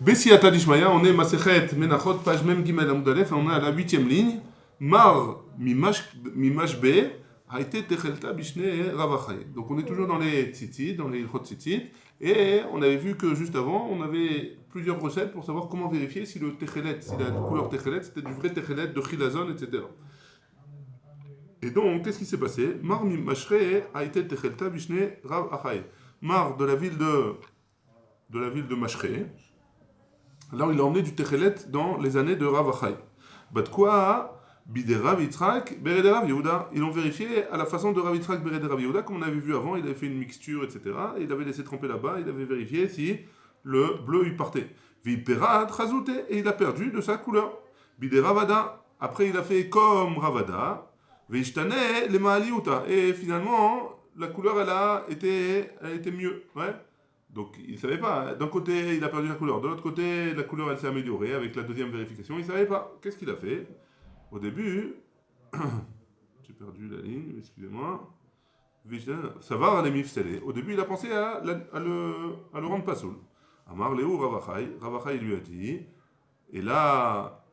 Bessiata Dishmaya, on est Masechet Menachot, page même Gimel Amoudalef, on est à la 8e ligne. Mar Mimash Be a été Techelta Bishne Ravachai. Donc on est toujours dans les tzitzit, dans les ilchot tzitzit, et on avait vu que juste avant, on avait plusieurs recettes pour savoir comment vérifier si le techelet, si la couleur techelet, c'était du vrai techelet de chilazon, etc. Et donc, qu'est-ce qui s'est passé? Mar Mimashre a été Techelta Bishne Ravachai. Mar de la ville de Mashre. Alors il a emmené du Techelet dans les années de Rav Achai. Bat quoi Bide Rav Yitzhak, Bered Rav Yehuda. Ils l'ont vérifié à la façon de Rav Yitzhak, Bered Rav Yehuda, comme on avait vu avant, il avait fait une mixture, etc. Et il avait laissé tremper là-bas, il avait vérifié si le bleu il partait. Vipera Trazoute, et il a perdu de sa couleur. Bide Ravada, après il a fait comme Ravada, Veishtane le Maaliuta. Et finalement, la couleur elle a été mieux. Ouais. Donc il ne savait pas. D'un côté, il a perdu la couleur. De l'autre côté, la couleur, elle s'est améliorée avec la deuxième vérification. Il ne savait pas. Qu'est-ce qu'il a fait? Au début, j'ai perdu la ligne, excusez-moi. Ça va, les mifselé. Au début, il a pensé à le rendre pas saoul. Amar Léo Ravachai. Ravachai lui a dit. Et là,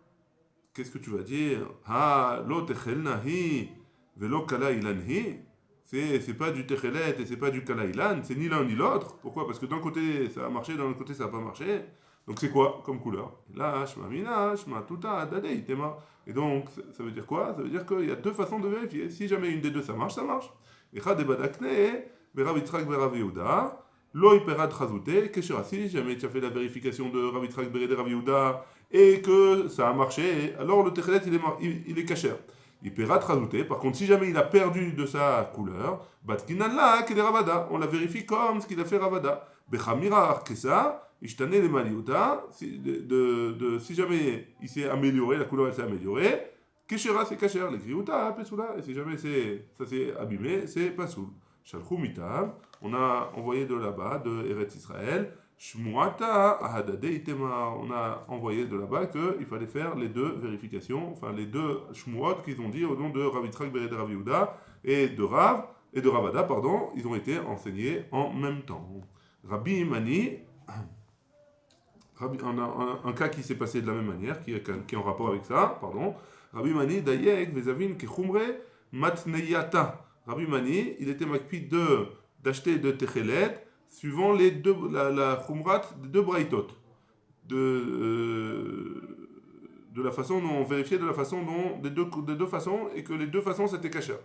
qu'est-ce que tu vas dire? Ah, lo techel nahi, velo kala ilanhi. C'est pas du Techelet et c'est pas du Kalailan, c'est ni l'un ni l'autre. Pourquoi? Parce que d'un côté ça a marché, d'un autre côté ça n'a pas marché. Donc c'est quoi comme couleur? Là, Shma Mina, Shma Tuta, Dadei, Tema. Et donc ça veut dire quoi? Ça veut dire qu'il y a deux façons de vérifier. Si jamais une des deux ça marche, ça marche. Echad Badakne, Berav Yitzhak Berav Yehuda, Lo Iperat Chazute, Keshera. Si jamais tu as fait la vérification de Rav Yitzhak Berav Yehuda et que ça a marché, alors le Techelet il est caché. Il paiera rajouter. Par contre, si jamais il a perdu de sa couleur, Batkinalla, que Ravada, on la vérifie comme ce qu'il a fait Ravada. Bechamira Arkesa, Ishtane le Maliuta, si jamais il s'est amélioré, la couleur elle s'est améliorée, Keshera c'est Kasher, les Kriuta, Pesula, et si jamais ça s'est abîmé, c'est Pasoul. Shalchou Mitav, on a envoyé de là-bas, de Eretz Israël, Shmuata Ahadade Itema, on a envoyé de là-bas qu'il fallait faire les deux vérifications, enfin les deux Shmuot qu'ils ont dit au nom de Rav Yitzhak Bered Rav Yehuda et de Ravada, pardon, ils ont été enseignés en même temps. Rabbi Imani, on a un cas qui s'est passé de la même manière, qui est en rapport avec ça, pardon. Rabbi Imani, Dayek, Vezavin, Kechumre, Matneyata. Rabbi Imani, il était makpid d'acheter de Techelet, suivant la khumrat des deux braïtot, de la façon dont on vérifiait de la façon dont des deux façons et que les deux façons c'était kasher.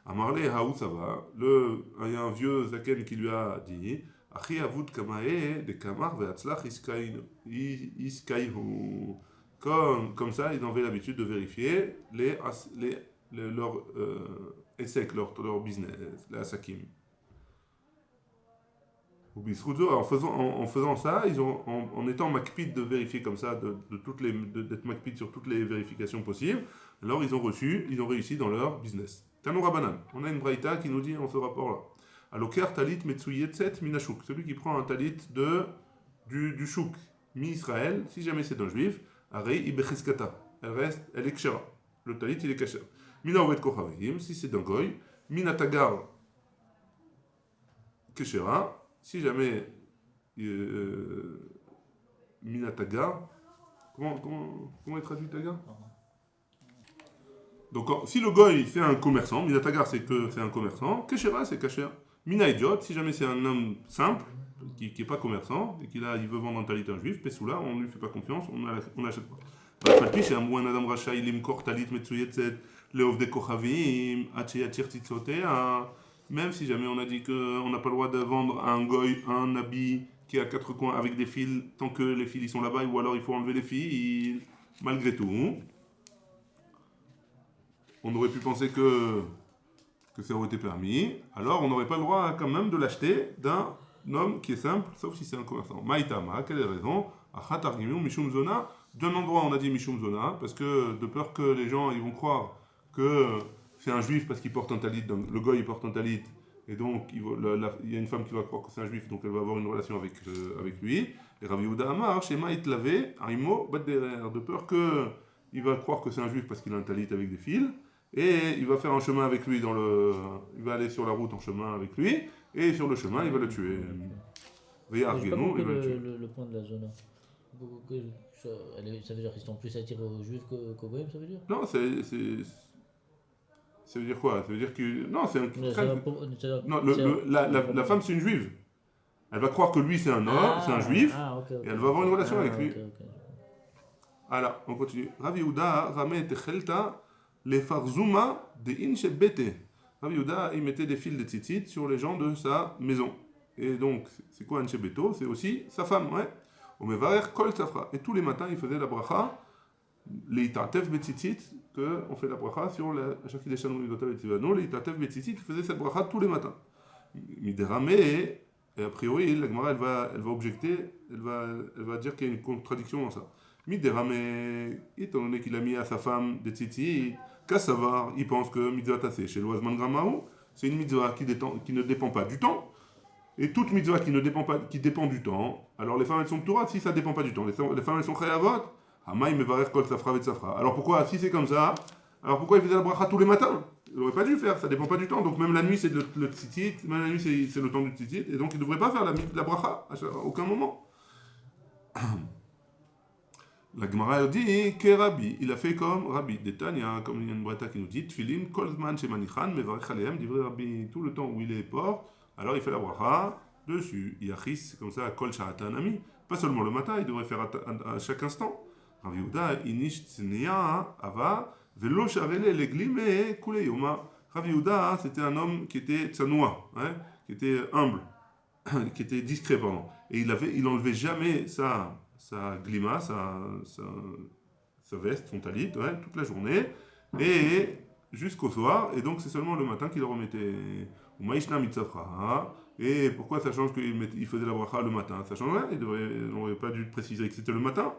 Amarle haou ça va, il y a un vieux zaken qui lui a dit Achi avut kamae de kamar ve'atzlach iskaihu. Comme ça, ils avaient l'habitude de vérifier leur leur business, les asakim. En faisant ça, en étant macpid de vérifier comme ça, d'être macpid sur toutes les vérifications possibles, alors ils ont réussi dans leur business. Tanoura Banan, on a une braïta qui nous dit en ce rapport-là. Aloker talit metsuyetset minashuk, celui qui prend un talit du chouk, mi-Israël, si jamais c'est un juif, arei ibechiskata, elle est kshera. Le talit il est kasher. Mina ovet kochavim, si c'est d'un goy, minatagar keshera. Si jamais Minatagar, comment est traduit Tagar? Donc si le goy c'est un commerçant, Minatagar c'est que c'est un commerçant, Keshera c'est Kasher. Mina idiot, si jamais c'est un homme simple, qui n'est pas commerçant, et il veut vendre un talit à un juif, Pessoula, on ne lui fait pas confiance, on n'achète pas. Falpi chez un moine Adam Rachaï, Limkor talit Metsuyetset, Leov de Kochavim, Acheyatir Titsotea. Même si jamais on a dit qu'on n'a pas le droit de vendre à un goy un habit qui a quatre coins avec des fils, tant que les fils ils sont là-bas, ou alors il faut enlever les fils, malgré tout, on aurait pu penser que ça aurait été permis, alors on n'aurait pas le droit quand même de l'acheter d'un homme qui est simple, sauf si c'est un commerçant. Maïtama, quelle est la raison? Achat argimium mishum zona. D'un endroit on a dit mishum zona, parce que de peur que les gens ils vont croire que c'est un juif parce qu'il porte un talit, donc le goy il porte un talit, et donc il y a une femme qui va croire que c'est un juif, donc elle va avoir une relation avec lui. Et Rav Yehuda Amar, Shema Itlavé, Aimo, Badderer, de peur qu'il va croire que c'est un juif parce qu'il a un talit avec des fils, et il va faire un chemin avec lui il va aller sur la route en chemin avec lui, et sur le chemin il va le tuer. J'ai pas compris le point de la zona. Ça veut dire qu'ils sont plus attirés aux juifs qu'aux goyim, ça veut dire? Non, ça veut dire quoi? Ça veut dire que. Non, c'est un. Non, ça va pour- ça va- Non, c'est la femme, c'est une juive. Elle va croire que lui, c'est un homme, c'est un juif, Ok, et ok, elle va avoir ok. une relation avec Ah, lui. ok, ok. Alors, on continue. Rav Yehuda, Ramet Techelta, les Farzuma de Inche Bete. Rav Yehuda, il mettait des fils de tzitzit sur les gens de sa maison. Et donc, c'est quoi Inche Beto? C'est aussi sa femme, ouais. Au Mevarer Kol Safra. Et tous les matins, il faisait la bracha, les Itatef Betzitzit, qu'on fait la bracha sur la Shaki des Shanou Midotav et Tivano, les Itatef Betzitzit, il faisait cette bracha tous les matins. Miderame, et a priori, la Gemara, elle va objecter, elle va dire qu'il y a une contradiction dans ça. Miderame, étant donné qu'il a mis à sa femme des tzitzit, qu'à savoir, il pense que mitzvah tassé chez l'oisman gramaou, c'est une mitzvah qui ne dépend pas du temps. Et toute mitzvah qui ne dépend pas, qui dépend du temps, alors les femmes elles sont Torah si ça ne dépend pas du temps. Les femmes elles sont chayavot, hamaï mevarer kol safra vet safra. Alors pourquoi, si c'est comme ça, alors pourquoi il faisait la bracha tous les matins? Il n'aurait pas dû faire, ça dépend pas du temps. Donc même la nuit c'est le tzitzit, même la nuit c'est le temps du tzitzit, et donc il ne devrait pas faire la bracha à aucun moment. La Gemara elle dit que Rabbi, il a fait comme Rabbi. Détania, comme il y a une breta qui nous dit, Tfilin, Kolzman, Shemanichan, Mevarech Aleem, divrei Rabbi, tout le temps où il est porte, alors il fait la bracha dessus. Yachis, c'est comme ça, Kol Sha'atan Ami. Pas seulement le matin, il devrait faire à chaque instant. Rabbi Yehuda, Inish Tzneya, Ava, Velo Sharele, Leglime, Kule Yoma. Rabbi Yehuda, c'était un homme qui était tsanoua, hein, qui était humble, qui était discret, pardon. Et il enlevait jamais sa glima, sa veste, son talit, ouais, toute la journée, et jusqu'au soir, et donc c'est seulement le matin qu'il le remettait. Ou Maïshna Mitzafra. Et pourquoi ça change qu'il faisait la bracha le matin? Ça change rien, il n'aurait pas dû préciser que c'était le matin.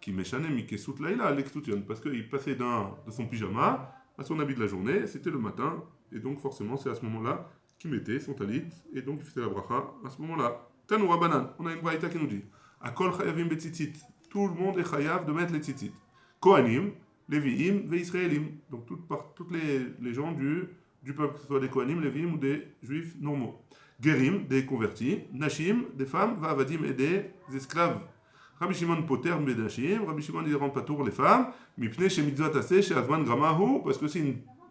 Qui m'échanait Mikesut Laïla, l'extution, parce qu'il passait de son pyjama à son habit de la journée, c'était le matin, et donc forcément c'est à ce moment-là qu'il mettait son talit, et donc il faisait la bracha à ce moment-là. Tanoura Banan, on a une braïta qui nous dit Akol chayavim betzitzit. Tout le monde est chayav de mettre les tzitzit. Kohanim, Lévi'im, ve Israélim. Donc toutes les gens du peuple, que ce soit des Kohanim, Lévi'im ou des juifs normaux. Gerim, des convertis. Nashim, des femmes. Va'avadim et des esclaves. Rabbi Shimon poter bedashim. Rabbi Shimon il rend pas tour les femmes. Mipne chez mitzvah tassé chez Azman gramahu. Parce que c'est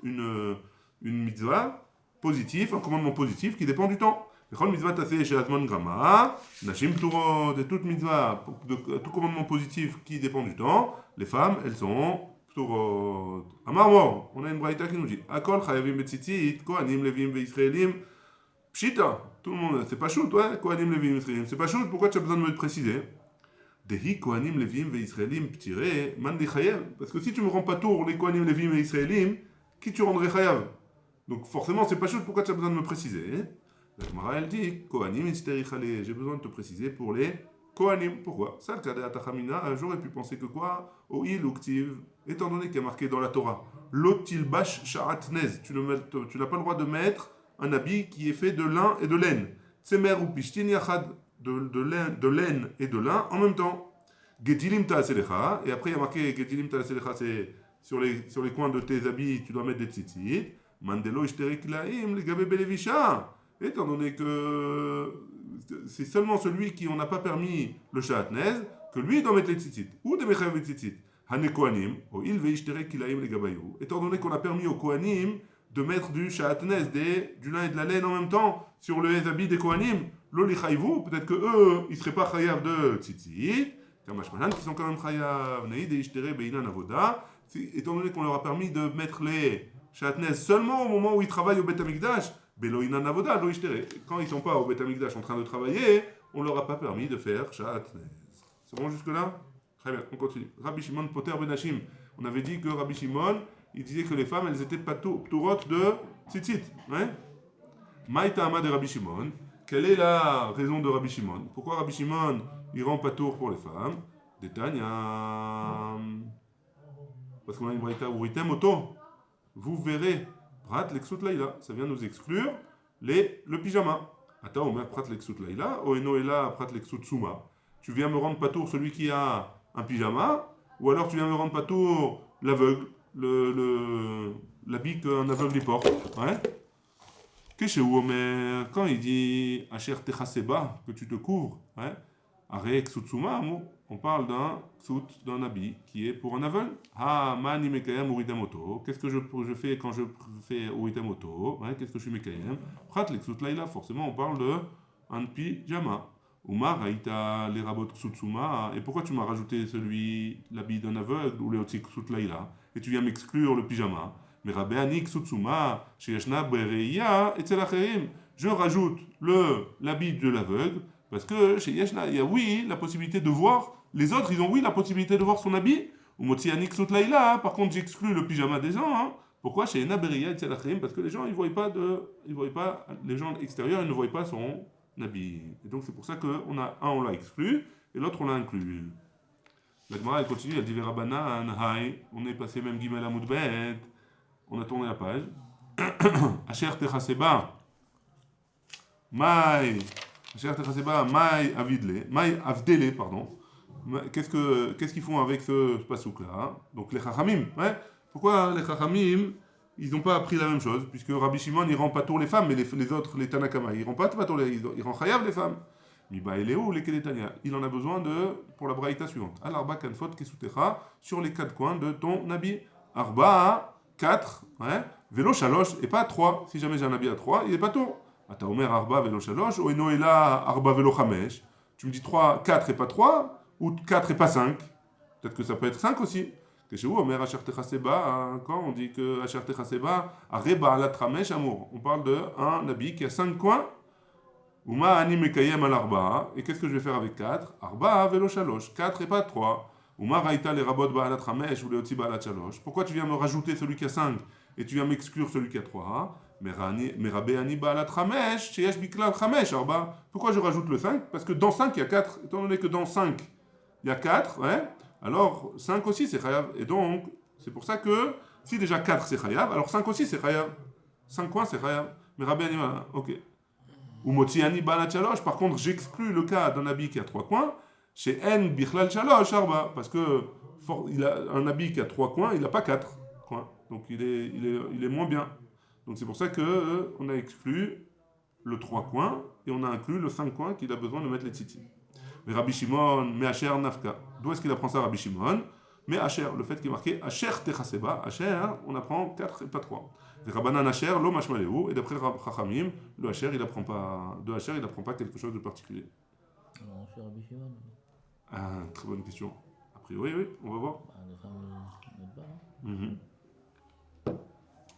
une mitzvah positive, un commandement positif qui dépend du temps. Vechol mitzvah tassé chez Azman grama. Nashim turot, et toute mitzvah, tout commandement positif qui dépend du temps. Les femmes, elles sont turot. Amarmor, on a une braïta qui nous dit Akol chayavim betzitzit, kohanim levim ve israélim. Pshita, tout le monde, c'est pas shoot, ouais, kohanim levim israélim. C'est pas shoot, pourquoi tu as besoin de me le préciser? Dehi kohanim levim ve israélim ptire man de chayav. Parce que si tu me rends pas tour les kohanim levim ve israélim, qui tu rendrais chayav? Donc forcément, c'est pas shoot, pourquoi tu as besoin de me préciser? La Gemara elle dit kohanim isteri j'ai besoin de te préciser pour les kohanim. Pourquoi? Ça, le kadeh atachamina, j'aurais pu penser que quoi? Oil ou ktiv, étant donné qu'il est marqué dans la Torah, lotil bash sha'atnez, tu n'as pas le droit de mettre un habit qui est fait de lin et de laine. Tsemer ou pishtin yachad, de laine et de lin en même temps. Gedilim ta'aselecha, et après il y a marqué Gedilim ta'aselecha, c'est sur les coins de tes habits, tu dois mettre des tzitzit. Mandelo ishterek laim, les gabe belevisha. Étant donné que c'est seulement celui qui on n'a pas permis le sha'atnez, que lui doit mettre les tzitzit. Ou des mechav et tzitzit. Hane kohanim, o il ve ishterek laim, les gabayou. Étant donné qu'on a permis aux kohanim de mettre du sha'atnez, du lin et de la laine en même temps sur les habits des kohanim, l'oli chayvou, peut-être que eux, ils seraient pas chayav de tzitzit, kamashmanan, qui sont quand même chayav, naïd et ishtere beinan avoda, étant donné qu'on leur a permis de mettre les sha'atnez seulement au moment où ils travaillent au Bet Amikdash, beloinan avoda, lo ishtere. Quand ils sont pas au Bet Amikdash en train de travailler, on leur a pas permis de faire sha'atnez. C'est bon jusque-là? Très bien, on continue. Rabbi Shimon Poter Ben Hashim. On avait dit que Rabbi Shimon, il disait que les femmes, elles étaient pas pturotes de tzitzit. Ouais? Maïta Ama de Rabbi Shimon. Quelle est la raison de Rabbi Shimon? Pourquoi Rabbi Shimon, il rend pas tour pour les femmes? Détania. Parce qu'on a une braïta uritem auto. Vous verrez. Prat l'exut laïla. Ça vient nous exclure le pyjama. Attends, on met prat l'exut laïla. Oeno ela prat l'exut suma. Tu viens me rendre pas tour celui qui a un pyjama, ou alors tu viens me rendre pas tour l'aveugle, l'habit qu'un aveugle y porte. Ouais. Qu'est-ce que quand il dit Asher techaseba, que tu te couvres, ouais. Arek sutsuma, on parle d'un sout, d'un habit qui est pour un aveugle. Ah, mani mekayem uritamoto. Qu'est-ce que je fais quand je fais uritamoto? Qu'est-ce que je suis mekayem? Prat l'exout laïla, forcément, on parle de un pyjama. Umar raïta les rabot ksutsuma. Et pourquoi tu m'as rajouté l'habit d'un aveugle ou le otsi ksut laïla? Et tu viens m'exclure le pyjama. Mais rabbe ani ksutsuma, sheyashna bereia, et je rajoute l'habit de l'aveugle parce que chez Yeshna, il y a oui la possibilité de voir, les autres ils ont oui la possibilité de voir son habit. Ou Motsi Anik Sut Laïla, par contre j'exclus le pyjama des gens. Hein. Pourquoi chez Yeshna Beria et parce que les gens ils voient pas les gens extérieurs ils ne voient pas son habit. Et donc c'est pour ça qu'on a on l'a exclu et l'autre on l'a inclus. La Gemara elle continue, elle dit Verabanan, Hai, on est passé même Gimel Amoudbet, on a tourné la page. Asher Techaseba. Maï Avdele, pardon. Qu'est-ce qu'ils font avec ce pasouk là? Donc les Chachamim, ouais. Pourquoi les Chachamim, ils n'ont pas appris la même chose? Puisque Rabbi Shimon, il rend pas tour les femmes, mais les autres, les Tanakama, ils rend pas tour ils rend chayav les femmes. Miba Eleu, les Kedetania, il en a besoin pour la braïta suivante. Al Arba Kanfot Kesutecha, sur les 4 coins de ton habit. Arba, 4, ouais. Vélo Shalosh, et pas 3. Si jamais j'ai un habit à 3, il est pas tour. אתה אומר 4 ולא 3, או אינו אלא 4 ולא 5. Tu me dis 3, 4 et pas 3, ou 4 et pas 5. Peut-être que ça peut être 5 aussi. Quand on dit que Asher Techaseba, Areba alat 5 amour, on parle d'un habit qui a 5 coins. Uma ani mekayem al arba, et qu'est-ce que je vais faire avec 4? Arba velo 3, 4 et pas 3. Uma raïta les rabot ba'alat 5 ou les otsi ba'alat 3. Pourquoi tu viens me rajouter celui qui a 5 et tu viens m'exclure celui qui a 3? Pourquoi je rajoute le 5? Parce que dans 5 il y a 4. Étant donné que dans 5 il y a 4, ouais, alors 5 aussi c'est chayav. Et donc c'est pour ça que si déjà 4 c'est chayav, alors 5 aussi c'est chayav. 5 coins c'est chayav. Mais Rabbi Ani, ok. Ou Motsi Ani Balat Shalosh, par contre j'exclus le cas d'un habit qui a 3 coins chez En Bichlal Shalosh Arba. Parce que il a un habit qui a 3 coins, il n'a pas 4 coins. Donc il est moins bien. Donc c'est pour ça qu'on a exclu le 3 coins et on a inclus le 5 coins qu'il a besoin de mettre les tzitzit. Mais Rabbi Shimon, mais Asher Nafka. D'où est-ce qu'il apprend ça, Rabbi Shimon? Mais Asher, le fait qu'il est marqué Asher Techaseba, Asher, on apprend 4 et pas 3. Et Rabbanan Asher, lo mashmaleu, et d'après Chachamim, le Asher, il apprend pas quelque chose de particulier. Alors, chez Rabbi Shimon. Ah, très bonne question. A priori, oui, on va voir. Les femmes ne mettent pas.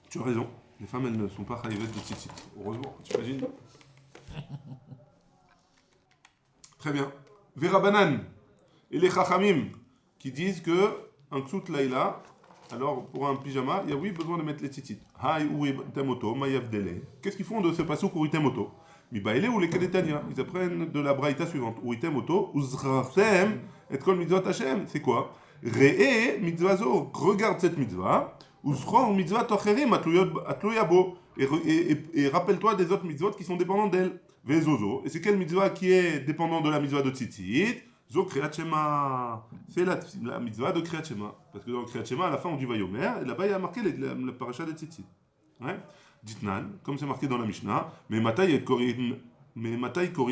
Tu as raison. Les femmes, elles ne sont pas chayivettes de tzitzit. Heureusement, tu imagines? Très bien. Verabanan et les chachamim qui disent que un ksut laïla, alors pour un pyjama, il y a oui besoin de mettre les tzitzit. Hay uritemoto, mayavdele. Qu'est-ce qu'ils font de ce pasuk uritemoto? Mibaile ou les kedetania. Ils apprennent de la braïta suivante. Uritemoto, uzrartem, et kol mitzvot Hashem. C'est quoi? Re'e mitzvazo. Regarde cette mitzvah. Et rappelle-toi des autres mitzvot qui sont dépendants d'elle. Vezozo. Et c'est quelle mitzvah qui est dépendant de la mitzvah de tzitzit? Zo kriyat shema. C'est la mitzvah de kriyat shema. Parce que dans kriyat shema, à la fin on dit vayomer, et là-bas il y a marqué la paracha de tzitzit. Ouais. Ditnan, comme c'est marqué dans la Mishnah, mais matai korin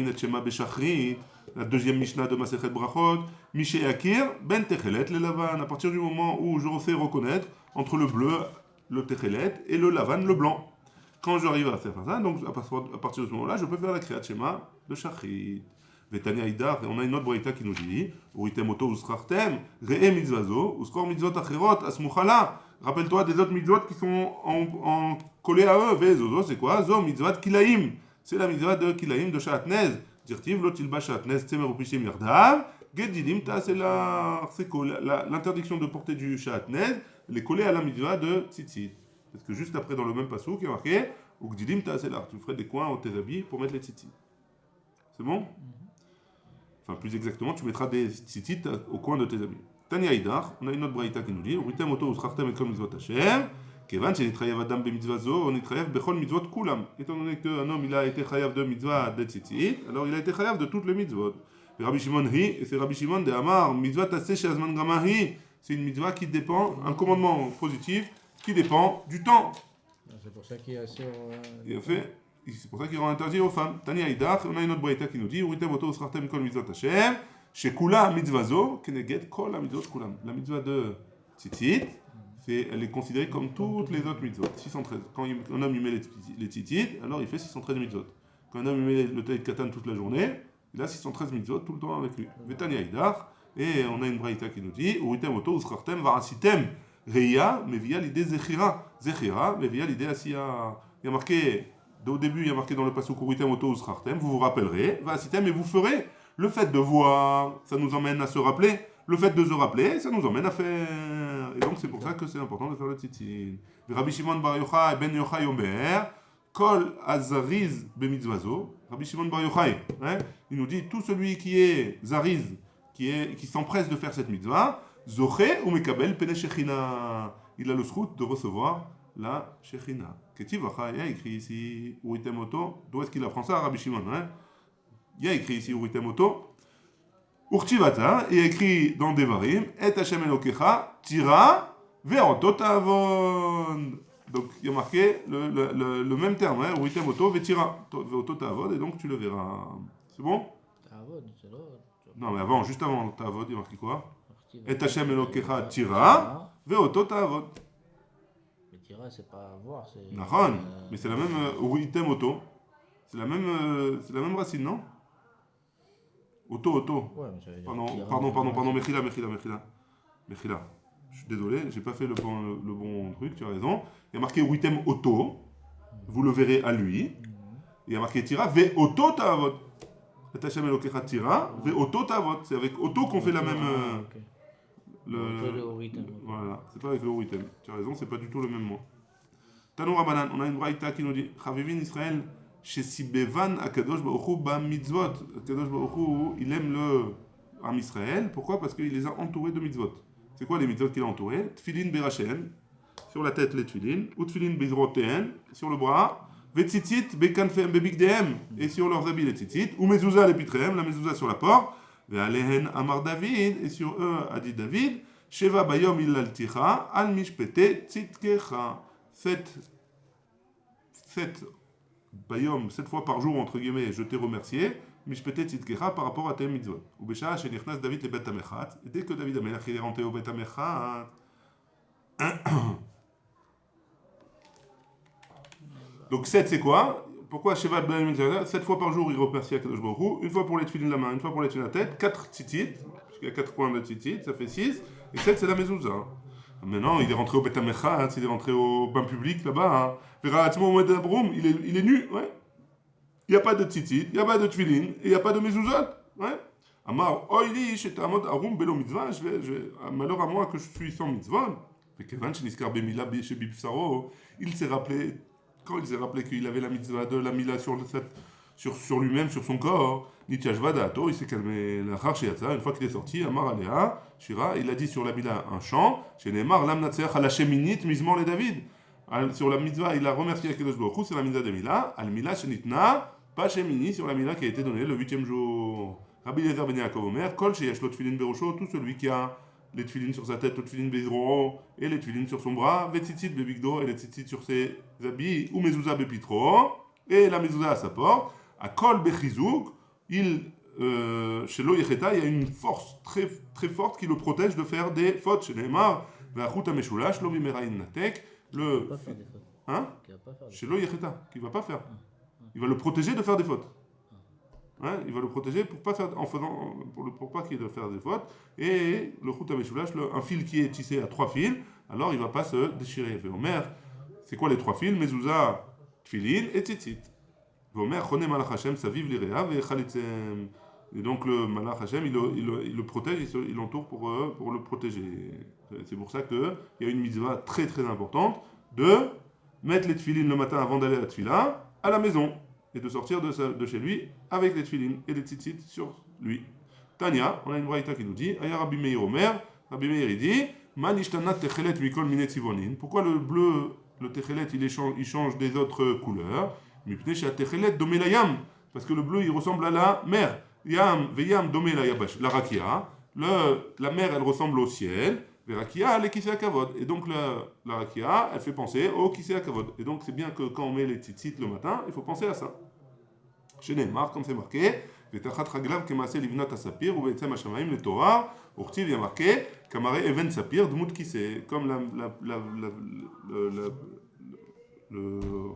et shema beshachrit, la deuxième Mishnah de Masechet Brachot, Mishe Akir, ben techelet le lavan. À partir du moment où je refais reconnaître entre le bleu, le techelet, et le lavan, le blanc. Quand j'arrive à faire ça, donc à partir de ce moment-là, je peux faire la kriyat shema de shachrit. Vetania Idar, et on a une autre braïta qui nous dit, Uritemoto usrartem, re'e mitzvazo, uskor mitzvot acherot, asmuchala. Rappelle-toi des autres mitzvot qui sont collés à eux. Vezozo, c'est quoi? Zo mitzvot kilaim. C'est la mitzvah de kilaim de Shatnez. Dirtiv lo tilba Shatnez, tsemer upishim yardav. Gedilim ta, c'est l'interdiction de porter du Shatnez, les coller à la mitzvah de tzitzit. Parce que juste après, dans le même passage, qui est marqué, ou gedilim ta, c'est là. Tu ferais des coins en tes habits pour mettre les tzitzit. C'est bon? Enfin, plus exactement, tu mettras des tzitzit au coin de tes habits. Tania Idar, on a une autre braïta qui nous dit, Uritem oto usrachtem et kol mitzvot Hashem, kevan shenitrayev adam bemitzvah zo, on nitrayev bechol mitzvot kulam. Étant donné qu'un homme il a été chayav de mitzvah de tzitzit, alors il a été chayav de toutes les mitzvot. Et Rabbi Shimon hi, et c'est Rabbi Shimon de Amar, mitzvah tasseh shazman gamahi, c'est une mitzvah qui dépend, un commandement positif qui dépend du temps. C'est pour ça qu'il est assez. C'est pour ça qu'il rend interdit aux femmes. Tania Idar, on a une autre braïta qui nous dit, Uritem oto usrachtem et kol mitzvot Hashem. Shekula mitzvazo, keneged kol mitzvot kulam. La mitzvah de tzitzit, elle est considérée comme toutes les autres mitzvot. 613. Quand un homme il met les tzitzit, alors il fait 613 mitzvot. Quand un homme il met le taït katan toute la journée, il a 613 mitzvot tout le temps avec lui. Vetania idach, et on a une braïta qui nous dit, uritem oto usrartem varasitem reya mevia l'idée zechira. Zechira mevia l'idée asiya. Il y a marqué, au début, il y a marqué dans le pasuk uritem oto usrartem, vous vous rappellerez, varasitem, et vous ferez. Le fait de voir, ça nous emmène à se rappeler. Le fait de se rappeler, ça nous emmène à faire. Et donc c'est pour ça que c'est important de faire le tzitzit. Rabbi Shimon Bar Yochai ben Yochai Omer, Kol Azariz bemitzvazo. Rabbi Shimon Bar Yochai, il nous dit tout celui qui est zariz, qui s'empresse de faire cette mitzvah, zoché ou mekabel pene shechina. Il a le srout de recevoir la shechina. Ketiv Achai, il y a écrit ici, Uritemoto. D'où est-ce qu'il apprend ça, Rabbi Shimon, Il y a écrit ici Uritemoto. Urtivata, il y a écrit dans Devarim, Et Hashem Elokecha, Tira, Ve'oto Ta'avon. Donc il y a marqué le même terme, Uritemoto, Ve'tira, Ve'oto Ta'avon, et donc tu le verras. C'est bon? Ta'avon, c'est là. Non, mais avant, juste avant Ta'avon, il y a marqué quoi? Et Hashem Elokecha, Tira, Ve'oto Ta'avon. Mais tira, c'est pas voir, c'est. Nahon, mais c'est la même Uritemoto. C'est la même racine, non? Auto. Ouais, mais ça veut dire Pardon, Mechila. Je suis désolé, j'ai pas fait le bon truc, tu as raison. Il y a marqué Witem Auto, vous le verrez à lui. Il y a marqué Tira, Ve Auto Ta'avot. Atachem Elokecha Tira, Ve Auto Ta'avot. C'est avec Auto qu'on fait la même. Voilà, c'est pas avec le Witem. Tu as raison, c'est pas du tout le même mot. Tanou Rabbanan, on a une braïta qui nous dit Chavivin Israël. Chez Sibevan Akadosh Baruch Hu ba mitzvot. Akadosh Baruch Hu, il aime le Am Israël. Pourquoi? Parce qu'il les a entourés de mitzvot. C'est quoi les mitzvot qu'il a entourés? Tfilin berachen, sur la tête les tfilin, ou tfilin bezroten, sur le bras, vetzitzit bekanfem bebigdehem, et sur leurs habits les tzitzit, ou mezouza les pitrehem, la mezouza sur la porte, ve'alehen amar David, et sur eux a dit David, sheva bayom illalticha, al mishpete tzitkecha. Faites Bayom, 7 fois par jour, entre guillemets, je t'ai remercié, Mishpete Tzidkecha par rapport à tes mitzvot. Ou Besha, chez Nichnas David le Bet Amechat, et dès que David Amelach il est rentré au Bet Amechat, donc 7 c'est quoi? Pourquoi Sheva Bayom 7 fois par jour il remercie Akadosh Baruch Hu, une fois pour les tefilin de la main, une fois pour les tefilin de la tête, 4 tzitzit, puisqu'il y a 4 coins de tzitzit, ça fait 6, et 7 c'est la mezouza. Maintenant, il est rentré au Bet Amechat, il est rentré au bain public là-bas. Veratzmo Moed Abroum, il est nu, ouais. Il n'y a pas de tzitzit, il n'y a pas de tfilin, et il n'y a pas de mezuzot, ouais. Amar, oili, shetamod arum belo mitzvah, malheur à moi que je suis sans mitzvah. Mais Kevan, Sheniskar Bemila, Shebibsaro, il s'est rappelé, quand il s'est rappelé qu'il avait la mitzvah de la mila sur lui-même, sur son corps, Nitiashvadato, il s'est calmé la Harchiatza, une fois qu'il est sorti, Amar Alea, Shira, il a dit sur la mila un chant, chez Neymar, Lam Natseach à la Sheminit, Mizmor les David. Sur la mitzvah, il a remercié Akadosh Baruch Hu, c'est la mitzvah de Mila, Al Mila Shenitna, pas Shemini, sur la Mila qui a été donnée le 8e jour. Rabbi Eliezer ben Yaakov Omer, Kol Sheyesh Lo Tfilin Berosho, tout celui qui a les tfilin sur sa tête, le tfilin Bezro, et les tfilin sur son bras, Vetzitzit Bebigdo, et les tzitzit sur ses habits, ou Mezouza Bepitro, et la Mezouza à sa porte, à Kol Bechizouk, chez Lo Yecheta, il y a une force très, très forte qui le protège de faire des fautes. Chez Neymar, Ve'achut HaMeshulash, Lo Mimerain Natek, le. Pas faire des fautes. Hein? Qui va pas faire des Chez Lo Yecheta, qui va pas faire. Il va le protéger de faire des fautes. Il va le protéger pour pas faire, pour pas qu'il ait de faire des fautes. Et le Chut HaMeshulash, un fil qui est tissé à 3 fils, alors il va pas se déchirer. Ve'omer, c'est quoi les 3 fils? Mezouza, Tfilin et Tzitzit. Ve'omer, Chonem Malach Hashem, Saviv Lirea, Ve'chalitzem. Et donc le Malach Hashem, il le protège, il l'entoure pour le protéger. C'est pour ça qu'il y a une mitzvah très très importante de mettre les tefilines le matin avant d'aller à la tefila à la maison et de sortir de chez lui avec les tefilines et les tzitzit sur lui. Tania, on a une braïta qui nous dit, Aya Rabbi Meir Omer, Rabbi Meir il dit, Man ishtanat techelet mikol minet tzivonin. Pourquoi le bleu, le techelet il change des autres couleurs? Mipnei sha techelet domé la yam, parce que le bleu il ressemble à la mer. Yam, veyam domé la yabash, la rakia. La mer elle ressemble au ciel. Rakia, elle est kisei akavod. Et donc la rakia, elle fait penser au kisei akavod. Et donc c'est bien que quand on met les tzitzit le matin, il faut penser à ça. Chez Neymar, comme c'est marqué, ותחת רגליו כמעשה לבנת הספיר, ובעצם השמיים לתואר, וכתיב il y a marqué, qu'amaré even sapir, דמות כיסא, comme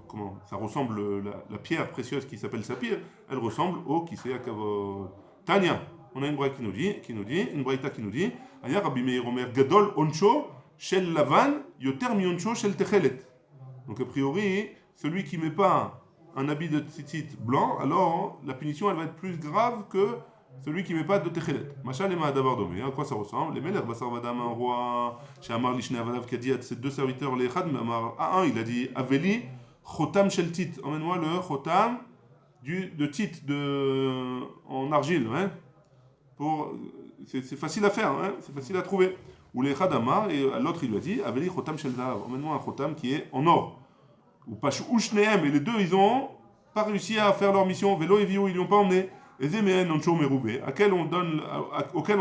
comment, ça ressemble, la pierre précieuse qui s'appelle saphir, elle ressemble au kissé à kavod. Tania, on a une braïta qui nous dit, Aya Rabbi Meir Omer Gadol Oncho Shel Lavan Yoter Mi Oncho Shel Techelet. Donc a priori, celui qui met pas un habit de tzitzit blanc, alors la punition elle va être plus grave que celui qui met pas de techelet. Machal et Ma'adavar Domé, à quoi ça ressemble? Les Meler Basar Vadam, un roi, chez Amar Lishne Avadav, qui a dit à ses deux serviteurs, les Echad, Amar, un, il a dit Aveli Chotam Shel Tit, emmène-moi le Chotam de tit en argile, hein, c'est facile à faire, hein, c'est facile à trouver. Ou les Khadama, et l'autre il lui a dit Aveli Chotam Shel Zahav, emmène-moi un Chotam qui est en or. Ou Pashou Shneem, et les deux ils ont pas réussi à faire leur mission. Vélo et Viou, ils l'ont pas emmené. Et Zemehen Oncho Meroubé, auquel on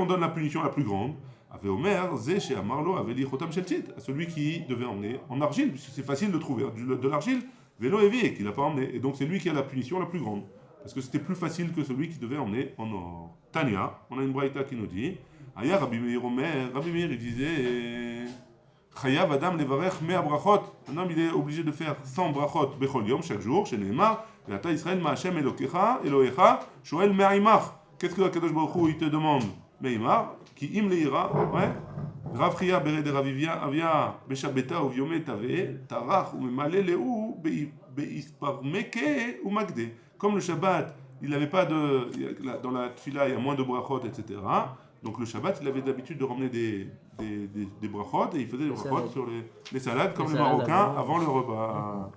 donne la punition la plus grande. Avait Omer, Zé chez Amarlo, Aveli Chotam Shel Tit, à celui qui devait emmener en argile, puisque c'est facile de trouver de l'argile. Vélo et Viou, qu'il n'a pas emmené. Et donc c'est lui qui a la punition la plus grande. Parce que c'était plus facile que celui qui devait emmener en or. Tania, on a une braïta qui nous dit Aya Rabbi Meir Omer, Rabbi Meir il disait Chayav Adam Levarech Mea Brachot. Un homme il est obligé de faire 100 brachot Bechol Yom chaque jour, chez Neymar, et Ata Israël Ma'Hashem Elohecha, Shoel Me'aimach. Qu'est-ce que Kadosh Baruch Hu il te demande? Me'imar, qui im leira, ouais. Rav Chia Bered Ravivia Avia Beshabeta Uviome Tave, Tarach ou Memale Leu Beisparmeke ou Magde. Comme le Shabbat, il n'avait pas de. Dans la tfila, il y a moins de brachot, etc. Donc le Shabbat, il avait d'habitude de ramener des brachot et il faisait des brachot sur les salades, comme les Marocains, avant le repas.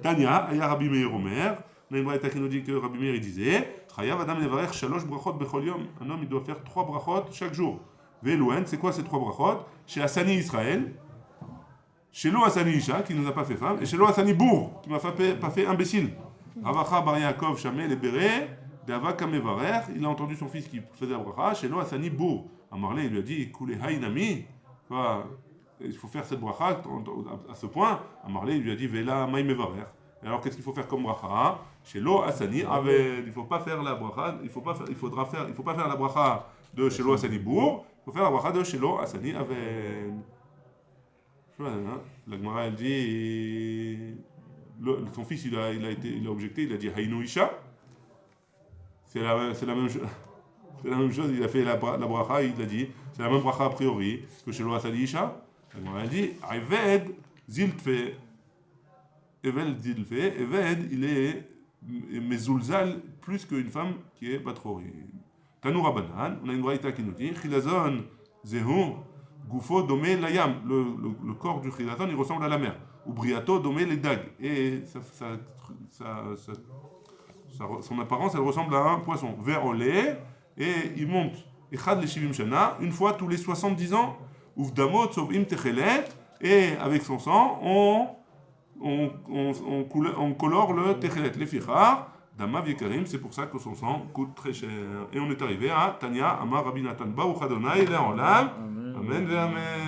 Tania, Aya Rabbi Meir Omer, on a une braïta qui nous dit que Rabbi Meir il disait Chayav Adam Levarech Shalosh brachot Bechol Yom. Un homme, il doit faire 3 brachot chaque jour. Ve'elouen, c'est quoi ces 3 brachot? Chez Hassani Israël, chez Lo Hassani Isha, qui ne nous a pas fait femme, et chez Lo Hassani Bour, qui m'a pas fait imbécile. Ravacha Bar Yaakov Shamel Ebere, Deava Kamevarer, il a entendu son fils qui faisait la bracha, chez Lo Hassani Bour. Amarle, il lui a dit Koulé Haïnami, il faut faire cette bracha à ce point. Amarle, il lui a dit Vela Maï Mevarer. Et alors qu'est-ce qu'il faut faire comme bracha? Chez Lo Hassani Aved, il ne faut pas faire la bracha, il faut pas faire la bracha de chez Lo Hassani Bour, il faut faire la bracha de chez Lo Hassani Aved. La Gemara elle dit son fils il a objecté, il a dit Haïnou Isha. C'est la même chose. C'est la même chose, il a fait la bracha, il a dit, c'est la même bracha a priori que chez Lo Hassani Isha. La Gemara elle dit Eved Ziltfe. Eved il est mezulzal plus qu'une femme qui est batrori. Tanou Rabbanan, on a une braïta qui nous dit Chilazon Zehu Goufo domé layam, le corps du chilazon il ressemble à la mer. Ou briato domé les dagues. Et son apparence elle ressemble à un poisson. Vert au lait, et il monte. Echad le shivim shana, une fois tous les 70 ans. Uvdamot sovim techelet, et avec son sang on colore le techelet, les fichar. Dama Vikarim, c'est pour ça que son sang coûte très cher. Et on est arrivé à Tania, Amar Rabbi Natan, Baruch Adonai, Le'olam. Amen, Amen.